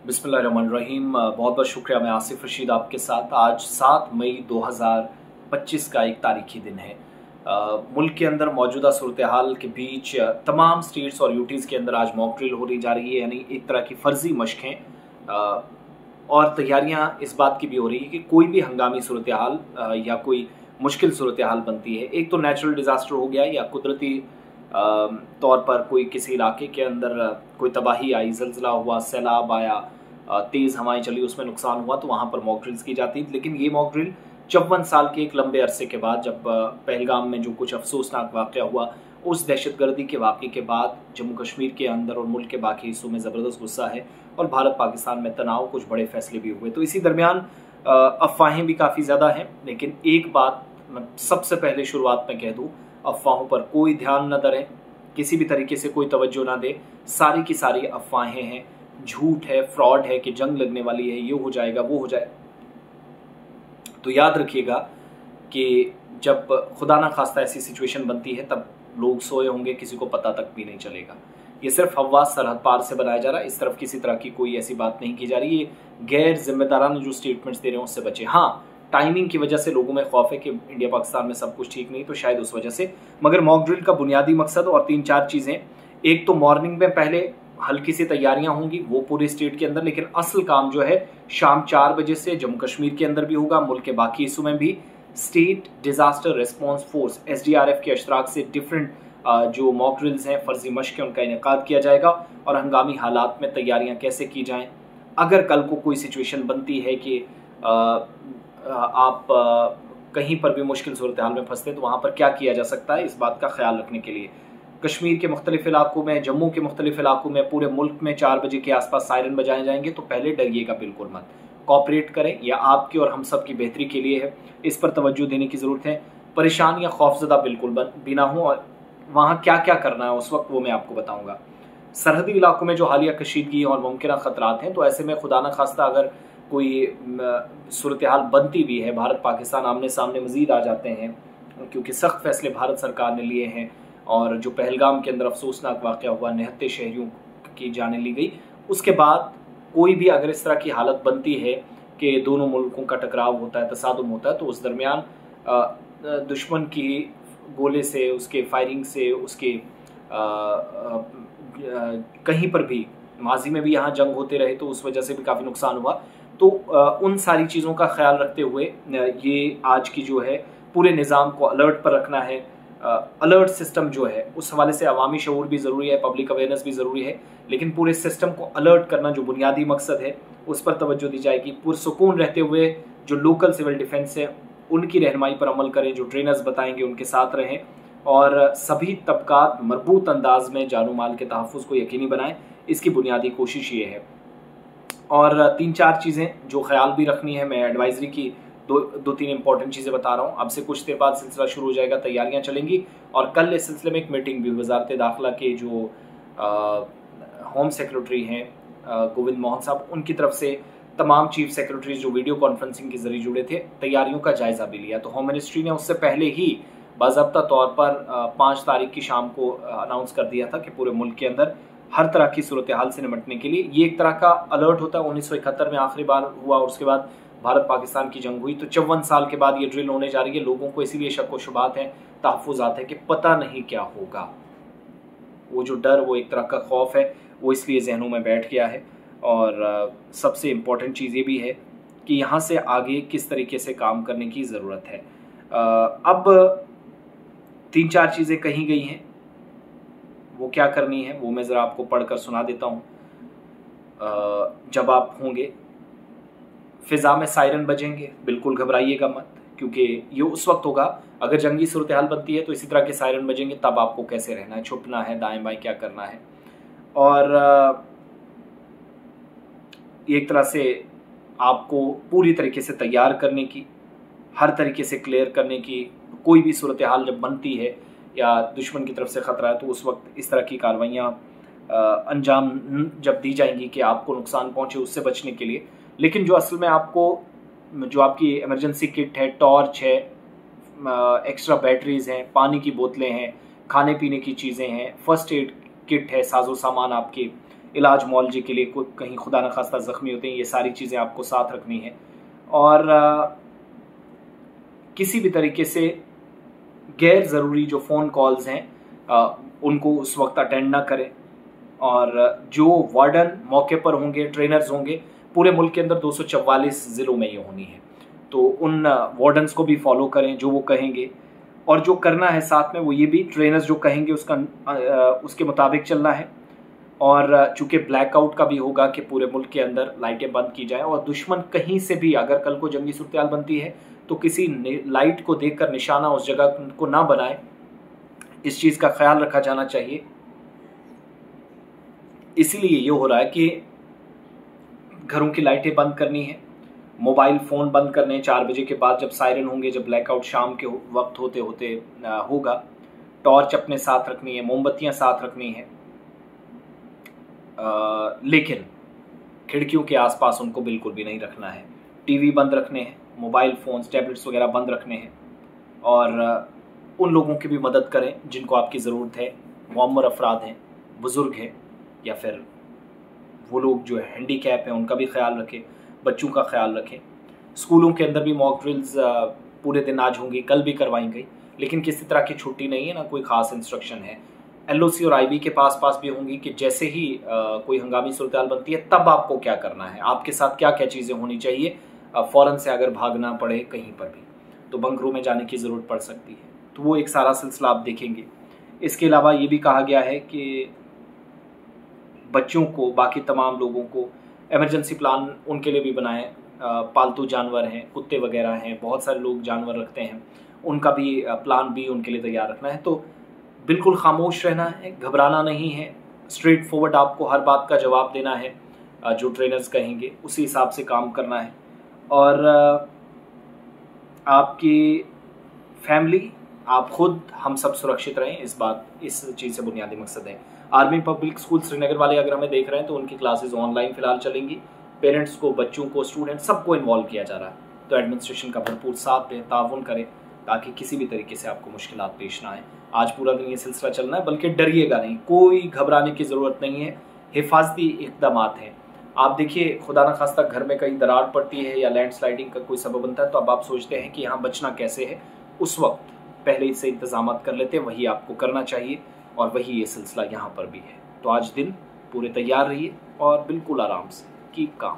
बिस्मिल्लाहिर्रहमानिर्रहीम। बहुत बहुत शुक्रिया। मैं आसिफ रशीद आपके साथ। आज 7 मई 2025 का एक तारीखी दिन है। मुल्क के अंदर मौजूदा सूरत हाल के बीच तमाम स्टेट्स और यूटीज़ के अंदर आज मॉक ड्रिल हो जा रही है, यानी एक तरह की फ़र्जी मशक़ें और तैयारियां इस बात की भी हो रही है कि कोई भी हंगामी सूरत हाल या कोई मुश्किल सूरत हाल बनती है, एक तो नेचुरल डिज़ास्टर हो गया या कुदरती तौर पर कोई किसी इलाके के अंदर कोई तबाही आई, ज़लज़ला हुआ, सैलाब आया, तेज़ हवाएं चली, उसमें नुकसान हुआ, तो वहाँ पर मॉक ड्रिल्स की जाती थी। लेकिन ये मॉक ड्रिल 54 साल के एक लंबे अरसे के बाद, जब पहलगाम में जो कुछ अफसोसनाक वाक़या हुआ, उस दहशतगर्दी के वाक़े के बाद जम्मू कश्मीर के अंदर और मुल्क के बाकी हिस्सों में ज़बरदस्त गुस्सा है और भारत पाकिस्तान में तनाव, कुछ बड़े फैसले भी हुए। तो इसी दरमियान अफवाहें भी काफ़ी ज़्यादा हैं। लेकिन एक बात मैं सबसे पहले शुरुआत में कह दूँ, अफवाहों पर कोई ध्यान न धरें, किसी भी तरीके से कोई तवज्जो ना दे। सारी की सारी अफवाहें हैं, झूठ है, फ्रॉड है कि जंग लगने वाली है, ये हो जाएगा, वो हो जाए। तो याद रखिएगा कि जब खुदा ना खास्ता ऐसी सिचुएशन बनती है, तब लोग सोए होंगे, किसी को पता तक भी नहीं चलेगा। ये सिर्फ हवा सरहद पार से बनाया जा रहा है। इस तरफ किसी तरह की कोई ऐसी बात नहीं की जा रही। ये गैर जिम्मेदाराना जो स्टेटमेंट्स दे रहे हैं उससे बचे। हाँ, टाइमिंग की वजह से लोगों में खौफ है कि इंडिया पाकिस्तान में सब कुछ ठीक नहीं, तो शायद उस वजह से। मगर मॉक ड्रिल का बुनियादी मकसद और 3-4 चीज़ें, एक तो मॉर्निंग में पहले हल्की सी तैयारियां होंगी, वो पूरे स्टेट के अंदर। लेकिन असल काम जो है शाम 4 बजे से जम्मू कश्मीर के अंदर भी होगा, मुल्क के बाकी हिस्सों में भी। State disaster response force SDRF के अशराक से डिफरेंट जो मॉक ड्रिल्स हैं, फर्जी मशक़ें, उनका इनेकाद किया जाएगा और हंगामी हालात में तैयारियां कैसे की जाएं। अगर कल को कोई सिचुएशन बनती है कि आप कहीं पर भी मुश्किल सूरत हाल में फंसते हैं, तो वहाँ पर क्या किया जा सकता है, इस बात का ख्याल रखने के लिए कश्मीर के मुख्तलिफ इलाकों में, जम्मू के मुख्तलिफ इलाकों में, पूरे मुल्क में 4 बजे के आसपास सायरन बजाए जाएंगे। तो पहले डरिएगा बिल्कुल मत, कॉपरेट करें, यह आपकी और हम सब की बेहतरी के लिए है। इस पर तवज्जो देने की ज़रूरत है। परेशान या खौफजदा बिल्कुल भी ना हो। और वहाँ क्या क्या करना है उस वक्त, वो मैं आपको बताऊँगा। सरहदी इलाकों में जो हालिया कशीदगी और मुमकिन खतरात हैं, तो ऐसे में खुदा न खास्ता अगर कोई सूरत हाल बनती भी है, भारत पाकिस्तान आमने सामने मजीद आ जाते हैं, क्योंकि सख्त फैसले भारत सरकार ने लिए हैं। और जो पहलगाम के अंदर अफसोसनाक वाक़या हुआ, 79 शहरियों की जानें ली गई, उसके बाद कोई भी अगर इस तरह की हालत बनती है कि दोनों मुल्कों का टकराव होता है, तसादुम होता है, तो उस दरमियान दुश्मन की गोले से, उसके फायरिंग से, उसके कहीं पर भी माजी में भी यहाँ जंग होते रहे, तो उस वजह से भी काफ़ी नुकसान हुआ। तो उन सारी चीज़ों का ख्याल रखते हुए ये आज की जो है पूरे निज़ाम को अलर्ट पर रखना है। अलर्ट सिस्टम जो है उस हवाले से अवामी शऊर भी ज़रूरी है, पब्लिक अवेयरनेस भी ज़रूरी है। लेकिन पूरे सिस्टम को अलर्ट करना जो बुनियादी मकसद है, उस पर तवज्जो दी जाएगी। पुरसुकून रहते हुए जो लोकल सिविल डिफेंस है उनकी रहनुमाई पर अमल करें, जो ट्रेनर्स बताएंगे उनके साथ रहें और सभी तबकात मरबूत अंदाज में जानो माल के तहफ़्फ़ुज़ को यकीनी बनाएं। इसकी बुनियादी कोशिश ये है। और 3-4 चीज़ें जो ख्याल भी रखनी है, मैं एडवाइजरी की दो तीन इंपॉर्टेंट चीज़ें बता रहा हूँ। अब से कुछ देर बाद सिलसिला शुरू हो जाएगा, तैयारियां चलेंगी और कल इस सिलसिले में एक मीटिंग भी, वज़ारत दाखिला के जो होम सेक्रेटरी हैं गोविंद मोहन साहब, उनकी तरफ से तमाम चीफ सेक्रेटरीज जो वीडियो कॉन्फ्रेंसिंग के जरिए जुड़े थे, तैयारियों का जायज़ा भी लिया। तो होम मिनिस्ट्री ने उससे पहले ही बाज़ाब्ता तौर पर 5 तारीख की शाम को अनाउंस कर दिया था कि पूरे मुल्क के अंदर हर तरह की सूरत हाल से निपटने के लिए ये एक तरह का अलर्ट होता है। 1971 में आखिरी बार हुआ और उसके बाद भारत पाकिस्तान की जंग हुई, तो 54 साल के बाद ये ड्रिल होने जा रही है। लोगों को इसीलिए शक व शुबात हैं, तहफ़्फ़ुज़ात है कि पता नहीं क्या होगा। वो जो डर, वो एक तरह का खौफ है, वो इसलिए जहनों में बैठ गया है। और सबसे इम्पॉर्टेंट चीज़ ये भी है कि यहाँ से आगे किस तरीके से काम करने की ज़रूरत है। अब 3-4 चीज़ें कही गई हैं, वो क्या करनी है वो मैं ज़रा आपको पढ़कर सुना देता हूँ। जब आप होंगे, फ़िज़ा में सायरन बजेंगे, बिल्कुल घबराइएगा मत, क्योंकि ये उस वक्त होगा अगर जंगी सूरत हाल बनती है तो इसी तरह के सायरन बजेंगे। तब आपको कैसे रहना है, छुपना है, दाएं बाएं क्या करना है। और एक तरह से आपको पूरी तरीके से तैयार करने की, हर तरीके से क्लियर करने की। कोई भी सूरत हाल जब बनती है या दुश्मन की तरफ से ख़तरा है, तो उस वक्त इस तरह की कार्रवाइयाँ अंजाम जब दी जाएंगी कि आपको नुकसान पहुँचे, उससे बचने के लिए। लेकिन जो असल में आपको, जो आपकी इमरजेंसी किट है, टॉर्च है, एक्स्ट्रा बैटरीज़ हैं, पानी की बोतलें हैं, खाने पीने की चीज़ें हैं, फर्स्ट एड किट है, साजो सामान आपके, इलाज मुआवजे के लिए कोई कहीं खुदा न खास्ता ज़ख्मी होते हैं, ये सारी चीज़ें आपको साथ रखनी है। और किसी भी तरीके से गैर ज़रूरी जो फ़ोन कॉल्स हैं उनको उस वक्त अटेंड ना करें। और जो वार्डन मौके पर होंगे, ट्रेनर्स होंगे, पूरे मुल्क के अंदर 244 ज़िलों में ये होनी है, तो उन वार्डन्स को भी फॉलो करें जो वो कहेंगे। और जो करना है साथ में वो ये भी, ट्रेनर्स जो कहेंगे उसके मुताबिक चलना है। और चूंकि ब्लैकआउट का भी होगा कि पूरे मुल्क के अंदर लाइटें बंद की जाएं, और दुश्मन कहीं से भी अगर कल को जंगी सूरत बनती है तो किसी लाइट को देखकर निशाना उस जगह को ना बनाए, इस चीज़ का ख्याल रखा जाना चाहिए। इसीलिए ये हो रहा है कि घरों की लाइटें बंद करनी है, मोबाइल फ़ोन बंद करने हैं 4 बजे के बाद, जब सायरन होंगे, जब ब्लैकआउट शाम के वक्त होते होते होगा। टॉर्च अपने साथ रखनी है, मोमबत्तियां साथ रखनी है, लेकिन खिड़कियों के आसपास उनको बिल्कुल भी नहीं रखना है। टीवी बंद रखने हैं, मोबाइल फ़ोन्स, टैबलेट्स वगैरह बंद रखने हैं। और उन लोगों की भी मदद करें जिनको आपकी ज़रूरत है, मुअम्मर अफराद हैं, बुज़ुर्ग हैं, या फिर वो लोग जो हैंडीकैप हैं उनका भी ख्याल रखें, बच्चों का ख्याल रखें। स्कूलों के अंदर भी मॉक ड्रिल्स पूरे दिन आज होंगी, कल भी करवाई गई, लेकिन किसी तरह की छुट्टी नहीं है, ना कोई ख़ास इंस्ट्रक्शन है। LOC और IB के पास भी होंगी कि जैसे ही कोई हंगामी सूरत बनती है तब आपको क्या करना है, आपके साथ क्या क्या चीज़ें होनी चाहिए। फ़ौरन से अगर भागना पड़े कहीं पर भी तो बंकरों में जाने की ज़रूरत पड़ सकती है, तो वो एक सारा सिलसिला आप देखेंगे। इसके अलावा ये भी कहा गया है कि बच्चों को, बाकी तमाम लोगों को इमरजेंसी प्लान उनके लिए भी बनाएं। पालतू जानवर हैं, कुत्ते वगैरह हैं, बहुत सारे लोग जानवर रखते हैं, उनका भी प्लान भी उनके लिए तैयार रखना है। तो बिल्कुल खामोश रहना है, घबराना नहीं है, स्ट्रेट फॉरवर्ड आपको हर बात का जवाब देना है, जो ट्रेनर्स कहेंगे उसी हिसाब से काम करना है। और आपकी फैमिली, आप खुद, हम सब सुरक्षित रहें, इस चीज़ से बुनियादी मकसद है। आर्मी पब्लिक स्कूल श्रीनगर वाले अगर हमें देख रहे हैं तो उनकी क्लासेस ऑनलाइन फ़िलहाल चलेंगी। पेरेंट्स को, बच्चों को, स्टूडेंट्स सबको इन्वॉल्व किया जा रहा है, तो एडमिनिस्ट्रेशन का भरपूर साथ दें, ताउन करें, ताकि किसी भी तरीके से आपको मुश्किलात पेश ना आए। आज पूरा दिन ये सिलसिला चलना है, बल्कि डरिएगा नहीं, कोई घबराने की ज़रूरत नहीं है। हिफाजती इक़दामात हैं। आप देखिए, खुदा न खास्ता घर में कहीं दरार पड़ती है या लैंडस्लाइडिंग का कोई सबब बनता है, तो अब आप सोचते हैं कि यहाँ बचना कैसे है। उस वक्त पहले से इंतजाम कर लेते हैं, वही आपको करना चाहिए, और वही ये सिलसिला यहाँ पर भी है। तो आज दिन पूरे तैयार रहिए और बिल्कुल आराम से कीप काम।